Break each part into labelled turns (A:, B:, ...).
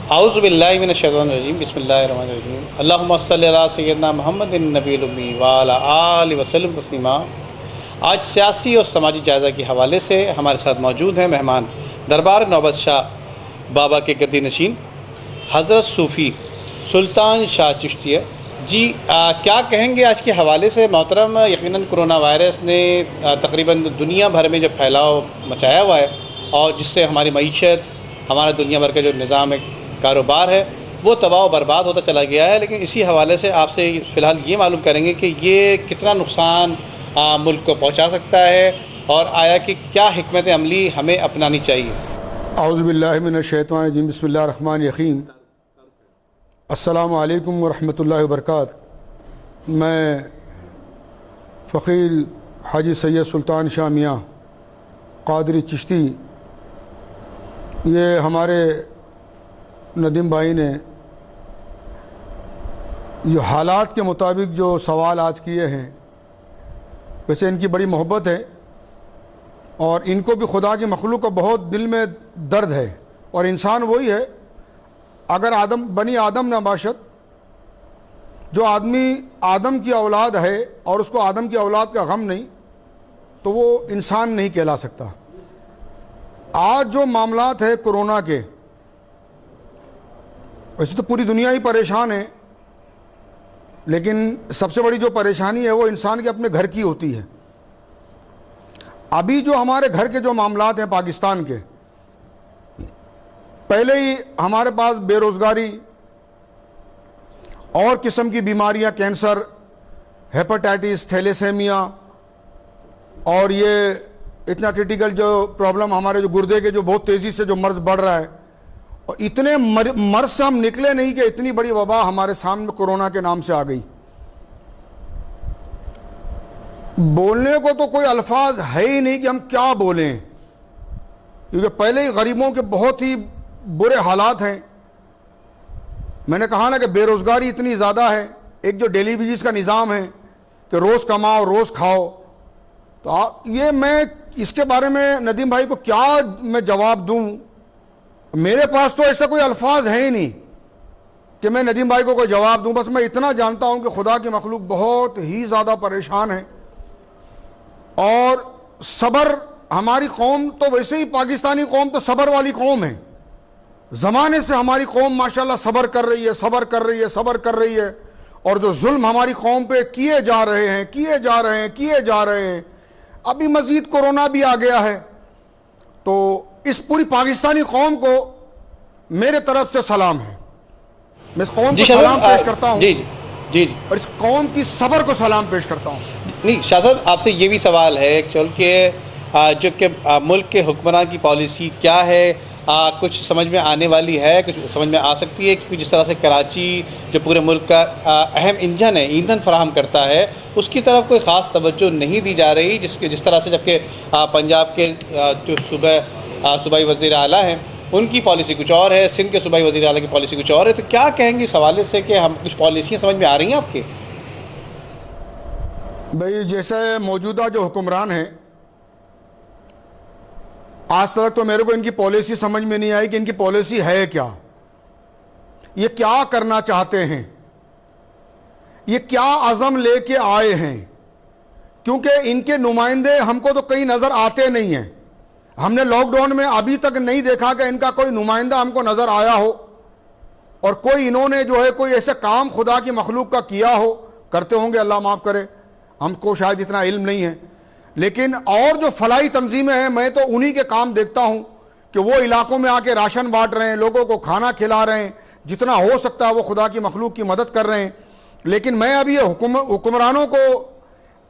A: औज़ुबिल्लाहि मिनश्शैतानिर्रजीम बिस्मिल्लाहिर्रहमानिर्रहीम अल्लाहुम्मा सल्लि अला सय्यिदिना मुहम्मदिन नबील उम्मी व अला आलिहि वसल्लम तस्लीमा। आज सियासी और समाजी जायज़ा के हवाले से हमारे साथ मौजूद हैं मेहमान दरबार नौबत शाह बाबा के गद्दी नशीन हज़रत सूफ़ी सुल्तान शाह चिश्ती जी। क्या कहेंगे आज के हवाले से मोहतरम? यकीनन कोरोना वायरस ने तकरीबन दुनिया भर में जो फैलाव मचाया हुआ है और जिससे हमारी मईशत, हमारा दुनिया भर का जो निज़ाम है, कारोबार है, वो तबाह बर्बाद होता चला गया है। लेकिन इसी हवाले से आपसे फ़िलहाल ये मालूम करेंगे कि ये कितना नुकसान मुल्क को पहुँचा सकता है और आया कि क्या हिकमत अमली हमें अपनानी चाहिए।
B: औज़ुबिल्लाहि मिनश्शैतानिर्रजीम बिस्मिल्लाहिर्रहमानिर्रहीम। अस्सलामु अलैकुम वरहमतुल्लाहि वबरकातुहू। मैं फ़कीर हाजी सैयद सुल्तान शाह मियाँ क़ादरी चिश्ती, ये हमारे नदीम भाई ने जो हालात के मुताबिक जो सवाल आज किए हैं, वैसे इनकी बड़ी मोहब्बत है और इनको भी खुदा की मखलूक का बहुत दिल में दर्द है। और इंसान वही है, अगर बनी आदम नबाशत, जो आदमी आदम की औलाद है और उसको आदम की औलाद का गम नहीं, तो वो इंसान नहीं कहला सकता। आज जो मामलात है कोरोना के, वैसे तो पूरी दुनिया ही परेशान है, लेकिन सबसे बड़ी जो परेशानी है वो इंसान के अपने घर की होती है। अभी जो हमारे घर के जो मामलात हैं पाकिस्तान के, पहले ही हमारे पास बेरोज़गारी और किस्म की बीमारियां, कैंसर, हेपेटाइटिस, थैलेसेमिया और ये इतना क्रिटिकल जो प्रॉब्लम हमारे जो गुर्दे के जो बहुत तेज़ी से जो मर्ज बढ़ रहा है, और इतने मर्ज से हम निकले नहीं कि इतनी बड़ी वबा हमारे सामने कोरोना के नाम से आ गई। बोलने को तो कोई अल्फाज है ही नहीं कि हम क्या बोलें, क्योंकि पहले ही गरीबों के बहुत ही बुरे हालात हैं। मैंने कहा ना कि बेरोज़गारी इतनी ज़्यादा है, एक जो डेली वेजेस का निज़ाम है कि रोज़ कमाओ रोज़ खाओ, तो ये मैं इसके बारे में नदीम भाई को क्या मैं जवाब दूं? मेरे पास तो ऐसा कोई अल्फाज है ही नहीं कि मैं नदीम भाई को कोई जवाब दूं। बस मैं इतना जानता हूं कि खुदा की मखलूक बहुत ही ज़्यादा परेशान है और सब्र, हमारी कौम तो वैसे ही पाकिस्तानी कौम तो सब्र वाली कौम है। ज़माने से हमारी कौम माशाल्लाह सब्र कर रही है, सब्र कर रही है, सब्र कर रही है। और जो जुल्म हमारी कौम पे किए जा रहे हैं, किए जा रहे हैं, किए जा रहे हैं, अभी मज़ीद कोरोना भी आ गया है, तो इस पूरी पाकिस्तानी कौम को मेरे तरफ से सलाम है। मैं इस कौम को सलाम पेश करता हूँ। जी जी जी जी। और इस कौम की सब्र को सलाम पेश करता हूँ।
A: नहीं शाह साहब, आपसे ये भी सवाल है चल के जो कि मुल्क के हुक्मरान की पॉलिसी क्या है, कुछ समझ में आने वाली है, कुछ समझ में आ सकती है? क्योंकि जिस तरह से कराची जो पूरे मुल्क का अहम इंजन है, ईंधन फराहम करता है, उसकी तरफ कोई ख़ास तवज्जो नहीं दी जा रही, जिस तरह से जबकि पंजाब के जो सूबाई वज़ीर आला हैं उनकी पॉलिसी कुछ और है, सिंध के सूबाई वज़ीर आला की पॉलिसी कुछ और है। तो क्या कहेंगे इस हवाले से कि हम कुछ पॉलिसियाँ समझ में आ रही हैं आपके?
B: भाई, जैसे मौजूदा जो हुक्मरान हैं, आज तक तो मेरे को इनकी पॉलिसी समझ में नहीं आई कि इनकी पॉलिसी है क्या, ये क्या करना चाहते हैं, ये क्या अज़म लेके आए हैं। क्योंकि इनके नुमाइंदे हमको तो कहीं नज़र आते नहीं हैं। हमने लॉकडाउन में अभी तक नहीं देखा कि इनका कोई नुमाइंदा हमको नज़र आया हो और कोई इन्होंने जो है कोई ऐसे काम खुदा की मखलूक का किया हो। करते होंगे, अल्लाह माफ़ करे, हमको शायद इतना इल्म नहीं है। लेकिन और जो फलाई तंजीमें हैं, मैं तो उन्हीं के काम देखता हूँ कि वो इलाकों में आके राशन बांट रहे हैं, लोगों को खाना खिला रहे हैं, जितना हो सकता है वो खुदा की मखलूक की मदद कर रहे हैं। लेकिन मैं अभी ये हुक्मरानों को,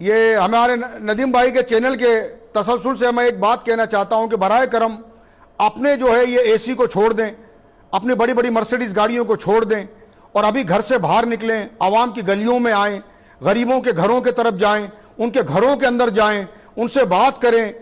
B: ये हमारे नदीम भाई के चैनल के तसलसल से मैं एक बात कहना चाहता हूँ कि बराए करम अपने जो है ये एसी को छोड़ दें, अपनी बड़ी बड़ी मर्सिडीज़ गाड़ियों को छोड़ दें और अभी घर से बाहर निकलें, आवाम की गलियों में आएँ, गरीबों के घरों के तरफ जाएँ, उनके घरों के अंदर जाएं, उनसे बात करें,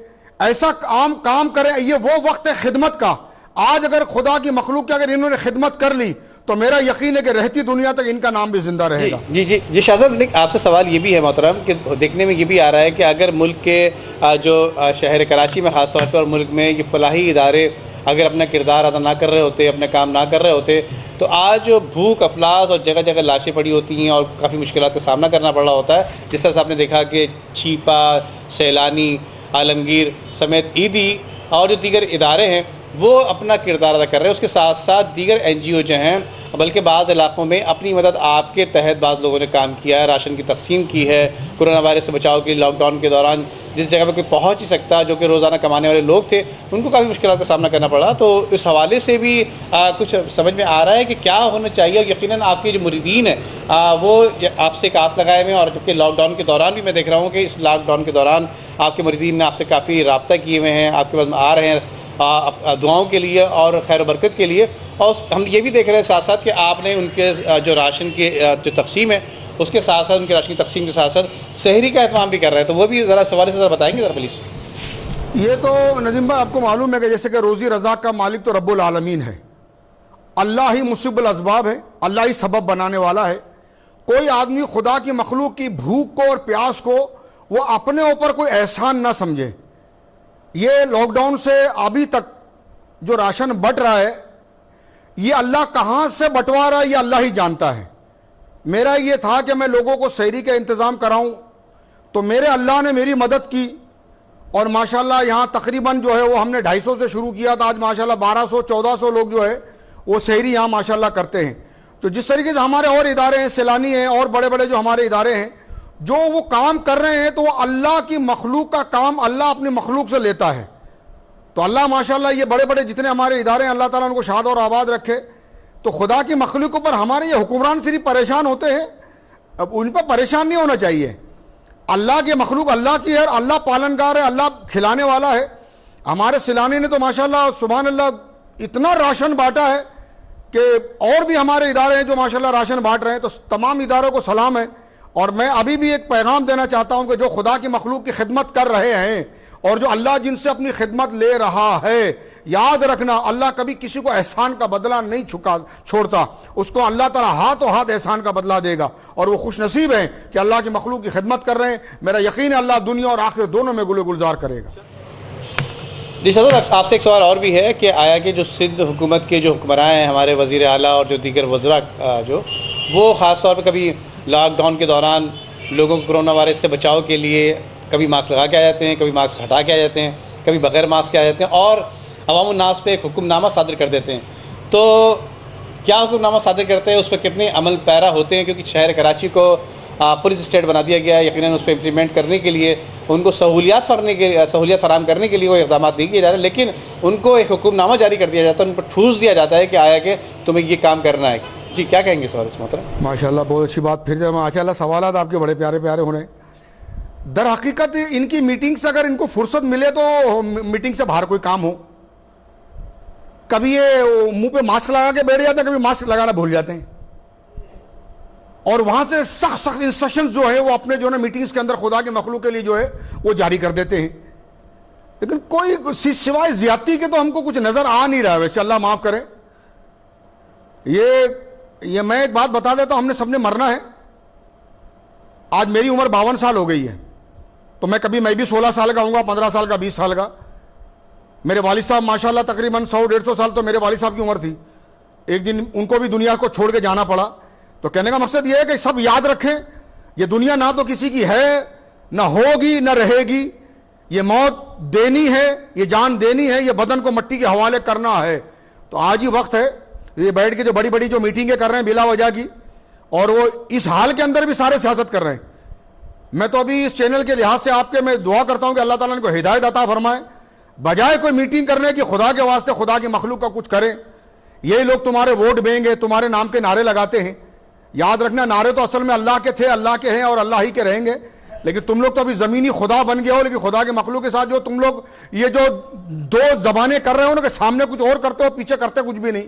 B: ऐसा काम करें। ये वो वक्त है खिदमत का। आज अगर खुदा की मखलूक की अगर इन्होंने खिदमत कर ली तो मेरा यकीन है कि रहती दुनिया तक इनका नाम भी जिंदा रहेगा।
A: जी जी जी शाह साहब, आपसे सवाल ये भी है मोहतरम कि देखने में ये भी आ रहा है कि अगर मुल्क के जो शहर कराची में ख़ास तौर पर और मुल्क में ये फलाही इदारे अगर अपना किरदार अदा ना कर रहे होते, अपने काम ना कर रहे होते, तो आज भूख अफलास और जगह जगह लाशें पड़ी होती हैं और काफ़ी मुश्किलात का सामना करना पड़ रहा होता है। जिस तरह से आपने देखा कि छीपा, सैलानी, आलमगीर समेत ईदी और जो दीगर इदारे हैं वो अपना किरदार अदा कर रहे हैं। उसके साथ साथ दीगर NGO जो हैं, बल्कि बाज़ इलाक़ों में अपनी मदद आपके तहत बाज़ लोगों ने काम किया है, राशन की तकसीम की है। कोरोना वायरस से बचाव के लॉकडाउन के दौरान जिस जगह पर कोई पहुंच ही सकता, जो कि रोज़ाना कमाने वाले लोग थे, उनको काफ़ी मुश्किलात का सामना करना पड़ा। तो इस हवाले से भी कुछ समझ में आ रहा है कि क्या होना चाहिए। और यकीनन आपके जो मुरीदीन हैं वो आपसे एक आस लगाए हुए हैं, और जबकि लॉकडाउन के दौरान भी मैं देख रहा हूँ कि इस लॉकडाउन के दौरान आपके मुरीदीन ने आपसे काफ़ी रब्ता किए हुए हैं, आपके पास आ रहे हैं दुआओं के लिए और खैर बरकत के लिए। और हम ये भी देख रहे हैं साथ साथ कि आपने उनके जो राशन की जो तकसीम है उसके साथ साथ, उनके राशन की तकसीम के साथ साथ सहरी का एहतमाम भी कर रहे हैं। तो वो भी ज़रा सवाल से ज़रा बताएंगे ज़रा प्लीज़।
B: ये तो नदीम भाई आपको मालूम है कि जैसे कि रोज़ी रज़ाक का मालिक तो रब्बुल आलमीन है, अल्लाह ही मुसिब्बुल असबाब है, अल्लाह ही सबब बनाने वाला है। कोई आदमी खुदा की मखलूक की भूख को और प्यास को वो अपने ऊपर कोई एहसान ना समझे। ये लॉकडाउन से अभी तक जो राशन बट रहा है, ये अल्लाह कहाँ से बंटवा रहा है ये अल्लाह ही जानता है। मेरा ये था कि मैं लोगों को सहरी का इंतज़ाम कराऊं, तो मेरे अल्लाह ने मेरी मदद की और माशाल्लाह यहाँ तकरीबन जो है वो हमने 250 से शुरू किया था, आज माशाल्लाह 1200-1400 लोग जो है वो सहरी यहाँ माशाल्लाह करते हैं। तो जिस तरीके से हमारे और इदारे हैं, सैलानी हैं और बड़े बड़े जो हमारे इदारे हैं जो वो काम कर रहे हैं, तो वो अल्लाह की मखलूक का काम अल्लाह अपनी मखलूक से लेता है। तो अल्लाह माशाल्लाह ये बड़े बड़े जितने हमारे इदारे हैं अल्लाह ताला उनको शाद और आबाद रखे। तो खुदा की मखलूक पर हमारे ये हुक्मरान सिर्फ परेशान होते हैं, अब उन पर परेशान नहीं होना चाहिए। अल्लाह की मखलूक अल्लाह की है, अल्लाह पालनगार है, अल्लाह खिलाने वाला है। हमारे सिलानी ने तो माशाल्लाह सुभान अल्लाह इतना राशन बांटा है कि और भी हमारे इदारे हैं जो माशाल्लाह राशन बांट रहे हैं। तो तमाम इदारों को सलाम है। और मैं अभी भी एक पैगाम देना चाहता हूं कि जो खुदा की मखलूक की खिदमत कर रहे हैं और जो अल्लाह जिनसे अपनी खिदमत ले रहा है, याद रखना अल्लाह कभी किसी को एहसान का बदला नहीं छोड़ता। उसको अल्लाह ताला हाथों हाथ एहसान का बदला देगा और वो खुश नसीब हैं कि अल्लाह की मखलूक की खिदमत कर रहे हैं। मेरा यकीन है अल्लाह दुनिया और आखिर दोनों में गुलजार करेगा।
A: जी सदर, आपसे एक सवाल और भी है कि आया कि जो सिंध हुकूमत के जो हुक्मरान हैं, हमारे वज़ीर आला और जो दीगर वज़रा जो वो ख़ास तौर पर कभी लॉकडाउन के दौरान लोगों को कोरोना वायरस से बचाव के लिए कभी मास्क लगा के आ जाते हैं, कभी मास्क हटा के आ जाते हैं, कभी बग़ैर मास्क के आ जाते हैं और अवामुन्नास पे एक हुक्मनामा सादर कर देते हैं। तो क्या हुक्मनामा सादर करते हैं, उस पर कितने अमल पैरा होते हैं? क्योंकि शहर कराची को पुलिस स्टेट बना दिया गया है, यकीनन उस पर इम्प्लीमेंट करने के लिए उनको सहूलियात फराहम करने के लिए वो इक़दाम नहीं किए जा रहे, लेकिन उनको एक हुक्मनामा जारी कर दिया जाता है, उन पर ठूस दिया जाता है कि आया कि तुम्हें ये काम करना है। जी क्या कहेंगे सवाल इस मोहतरम?
B: माशाल्लाह बहुत अच्छी बात। फिर माशाल्लाह सवालात आपके बड़े प्यारे प्यारे होने। दर हकीकत इनकी मीटिंग से अगर इनको फुर्सत मिले तो मीटिंग से बाहर कोई काम हो, कभी ये मुंह पे मास्क लगा के बैठ जाते हैं, कभी मास्क लगाना भूल जाते हैं और वहां से सख्त इंस्ट्रक्शंस जो है वो अपने जो है मीटिंग्स के अंदर खुदा के मखलूक के लिए जो है वो जारी कर देते हैं। लेकिन कोई सिवाय ज्यादती के तो हमको कुछ नजर आ नहीं रहा है। वैसे अल्लाह माफ करे। ये मैं एक बात बता देता हूं, हमने सबने मरना है। आज मेरी उम्र 52 साल हो गई है, तो मैं भी 16 साल का हूँगा, 15 साल का, 20 साल का। मेरे वालिद साहब माशाल्लाह तकरीबन 100-150 साल तो मेरे वालिद साहब की उम्र थी। एक दिन उनको भी दुनिया को छोड़ के जाना पड़ा। तो कहने का मकसद यह है कि सब याद रखें, ये दुनिया ना तो किसी की है, ना होगी, ना रहेगी। ये मौत देनी है, ये जान देनी है, ये बदन को मिट्टी के हवाले करना है। तो आज ही वक्त है ये बैठ के जो बड़ी बड़ी जो मीटिंगें कर रहे हैं बिला वजह की, और वो इस हाल के अंदर भी सारे सियासत कर रहे हैं। मैं तो अभी इस चैनल के लिहाज से आपके मैं दुआ करता हूं कि अल्लाह ताला इनको हिदायत अता फरमाए, बजाय कोई मीटिंग करने की खुदा के वास्ते खुदा की मखलूक का कुछ करें। यही लोग तुम्हारे वोट देंगे, तुम्हारे नाम के नारे लगाते हैं। याद रखना, नारे तो असल में अल्लाह के थे, अल्लाह के हैं और अल्लाह ही के रहेंगे। लेकिन तुम लोग तो अभी ज़मीनी खुदा बन गए हो, लेकिन खुदा के मखलूक के साथ जो तुम लोग ये जो दो जबानें कर रहे हो ना, कि सामने कुछ और करते हो, पीछे करते कुछ भी नहीं।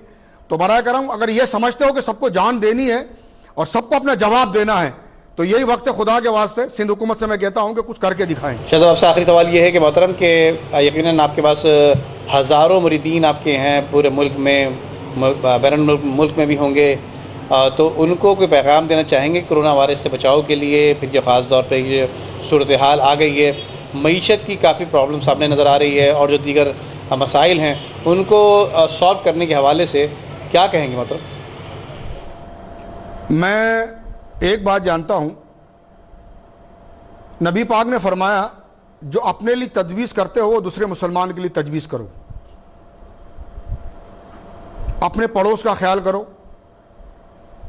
B: तो बराए करम अगर ये समझते हो कि सबको जान देनी है और सबको अपना जवाब देना है, तो यही वक्त है खुदा के वास्ते सिंध हुकूमत से मैं कहता हूँ कि कुछ करके दिखाएं।
A: शायद आपसे आखिरी सवाल ये है कि मोहतरम के यकीनन आपके पास हज़ारों मुरीदीन आपके हैं पूरे मुल्क में, बैरून मुल्क में भी होंगे, तो उनको कोई पैगाम देना चाहेंगे कोरोना वायरस से बचाव के लिए? फिर जो ख़ास तौर पर ये सूरत हाल आ गई है, मईशत की काफ़ी प्रॉब्लम सामने नज़र आ रही है और जो दीगर मसाइल हैं उनको सॉल्व करने के हवाले से क्या कहेंगे? मतलब
B: मैं एक बात जानता हूं, नबी पाक ने फरमाया जो अपने लिए तजवीज़ करते हो वो दूसरे मुसलमान के लिए तजवीज़ करो। अपने पड़ोस का ख्याल करो,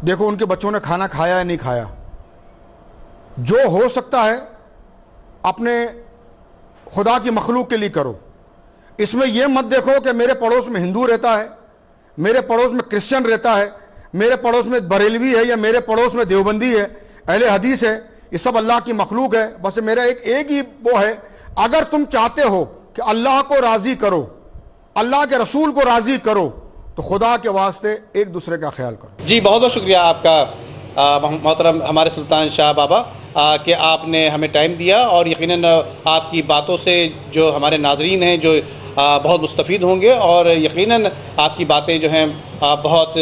B: देखो उनके बच्चों ने खाना खाया या नहीं खाया। जो हो सकता है अपने खुदा की मखलूक के लिए करो। इसमें यह मत देखो कि मेरे पड़ोस में हिंदू रहता है, मेरे पड़ोस में क्रिश्चियन रहता है, मेरे पड़ोस में बरेलवी है या मेरे पड़ोस में देवबंदी है, अहले हदीस है, ये सब अल्लाह की मखलूक है। बस मेरा एक ही वो है, अगर तुम चाहते हो कि अल्लाह को राज़ी करो, अल्लाह के रसूल को राज़ी करो, तो खुदा के वास्ते एक दूसरे का ख्याल करो।
A: जी बहुत बहुत शुक्रिया आपका मोहतरम हमारे सुल्तान शाह बाबा कि आपने हमें टाइम दिया, और यकीनन आपकी बातों से जो हमारे नाज़रीन हैं जो बहुत मुस्तफ़ीद होंगे, और यकीनन आपकी बातें जो हैं बहुत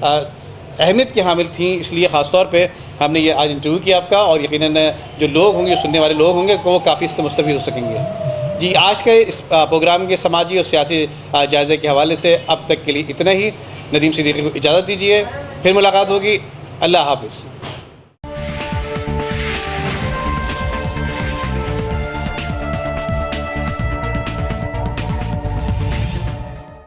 A: अहमियत की हामिल थी। इसलिए ख़ास तौर पे हमने ये आज इंटरव्यू किया आपका, और यकीनन जो लोग होंगे, सुनने वाले लोग होंगे, वो काफ़ी इससे मुस्तफ़ीद हो सकेंगे। जी आज के इस प्रोग्राम के समाजी और सियासी जायज़े के हवाले से अब तक के लिए इतना ही। नदीम सिद्दीकी को इजाज़त दीजिए, फिर मुलाकात होगी। अल्लाह हाफ़िज़।